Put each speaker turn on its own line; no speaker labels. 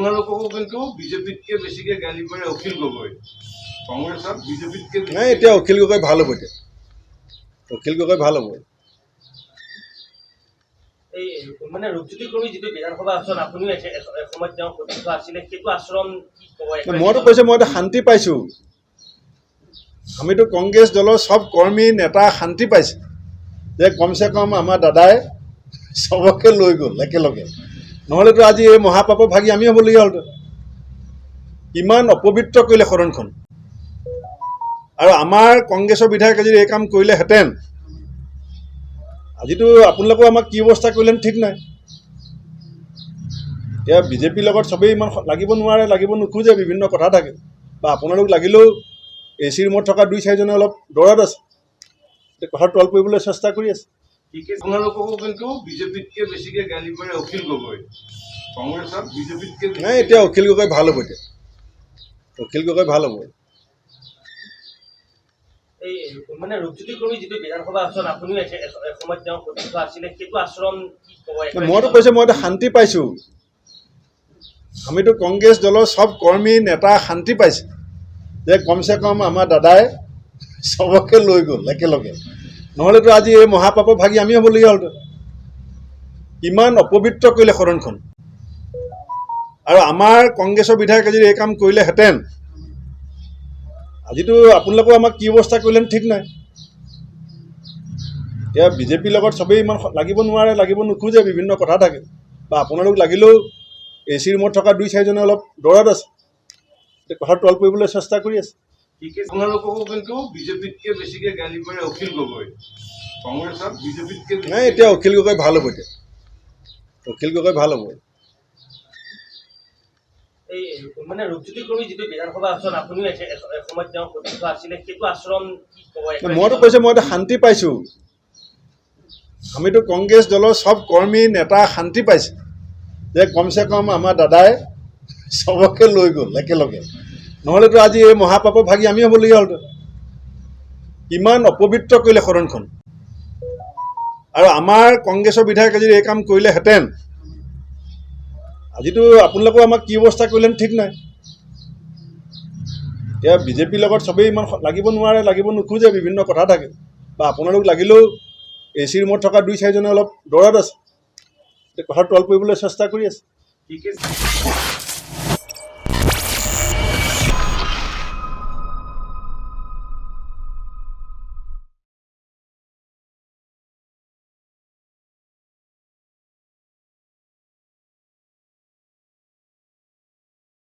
আপোনালোককো কিন্তু বিজেপিতকৈ বেছিকৈ গালি পাৰে অখিল গগৈ। কংগ্ৰেছত বিজেপিতকৈ
নাই, এতিয়া অখিল গগৈ ভাল হ'ব। এতিয়া অখিল গগৈ ভাল হ'ব।
এই মানে ৰূপজ্যোতি কুৰ্মী যিটো বিধানসভা আসন আপুনিও এসময়ত তেওঁ প্ৰতিষ্ঠিত আছিলে, সেইটো আচৰণ কি ক'ব?
মইতো কৈছোঁ, মই শান্তি পাইছোঁ। আমিতো কংগ্ৰেছ দলৰ চব কৰ্মী নেতা শান্তি পাইছে যে কমচে কম আমাৰ দাদাই চবকে লৈ গ'ল একেলগে, নহ'লেতো আজি এই মহাপাপৰ ভাগি আমি হ'বলগীয়া হ'লতো। ইমান অপবিত্ৰ কৰিলে সদনখন, আৰু আমাৰ কংগ্ৰেছৰ বিধায়কে যদি এই কাম কৰিলেহেঁতেন, আজিতো আপোনালোকেও আমাক কি অৱস্থা কৰিলে ঠিক নাই। এতিয়া বিজেপিৰ লগত চবেই ইমান লাগিব নোৱাৰে, লাগিব নোখোজে, বিভিন্ন কথা থাকে। বা আপোনালোক লাগিলেও এ চি ৰুমত থকা 2-4জনে অলপ দৰত আছে, কথা তল কৰিবলৈ চেষ্টা কৰি আছে।
আপোনালোককো কিন্তু বিজেপিতকৈ বেছিকৈ গালি পাৰে অখিল গগৈ। কংগ্ৰেছত বিজেপিতকৈ
নাই, এতিয়া অখিল গগৈ ভাল হ'ব। এতিয়া অখিল গগৈ ভাল হ'ব।
এই মানে ৰূপজ্যোতি কুৰ্মী যিটো বিধানসভা আসন আপুনিও এসময়ত তেওঁ প্ৰতিষ্ঠিত আছিলে, সেইটো আচৰণ কি ক'ব?
মইতো কৈছোঁ, মই শান্তি পাইছোঁ। আমিতো কংগ্ৰেছ দলৰ চব কৰ্মী নেতা শান্তি পাইছে যে কমচে কম আমাৰ দাদাই চবকে লৈ গ'ল একেলগে, নহ'লেতো আজি এই মহাপাপৰ ভাগি আমি হ'বলগীয়া হ'লতো। ইমান অপবিত্ৰ কৰিলে সদনখন, আৰু আমাৰ কংগ্ৰেছৰ বিধায়কে যদি এই কাম কৰিলেহেঁতেন, আজিতো আপোনালোকেও আমাক কি অৱস্থা কৰিলে ঠিক নাই। এতিয়া বিজেপিৰ লগত চবেই ইমান লাগিব নোৱাৰে, লাগিব নোখোজে, বিভিন্ন কথা থাকে। বা আপোনালোক লাগিলেও এ চি ৰুমত থকা 2-4জনে অলপ দৰত আছে, কথা তল কৰিবলৈ চেষ্টা কৰি আছে।
আপোনালোককো কিন্তু বিজেপিতকৈ বেছিকৈ গালি পাৰে অখিল গগৈ। কংগ্ৰেছত বিজেপিতকৈ
নাই, এতিয়া অখিল গগৈ ভাল হ'ব। এতিয়া অখিল গগৈ ভাল হ'ব।
এই মানে ৰূপজ্যোতি কুৰ্মী যিটো বিধানসভা আসন আপুনিও এসময়ত তেওঁ প্ৰতিষ্ঠিত আছিলে, সেইটো আচৰণ কি ক'ব?
মইতো কৈছোঁ, মই শান্তি পাইছোঁ। আমিতো কংগ্ৰেছ দলৰ চব কৰ্মী নেতা শান্তি পাইছে যে কমচে কম আমাৰ দাদাই চবকে লৈ গ'ল একেলগে, নহ'লেতো আজি এই মহাপাপৰ ভাগি আমি হ'বলগীয়া হ'লতো। ইমান অপবিত্ৰ কৰিলে সদনখন, আৰু আমাৰ কংগ্ৰেছৰ বিধায়কে যদি এই কাম কৰিলেহেঁতেন, আজিতো আপোনালোকেও আমাক কি অৱস্থা কৰিলে ঠিক নাই। এতিয়া বিজেপিৰ লগত চবেই ইমান লাগিব নোৱাৰে, লাগিব নোখোজে, বিভিন্ন কথা থাকে। বা আপোনালোক লাগিলেও এ চি ৰুমত থকা 2-4জনে অলপ দৰত আছে, কথা তল কৰিবলৈ চেষ্টা কৰি আছে।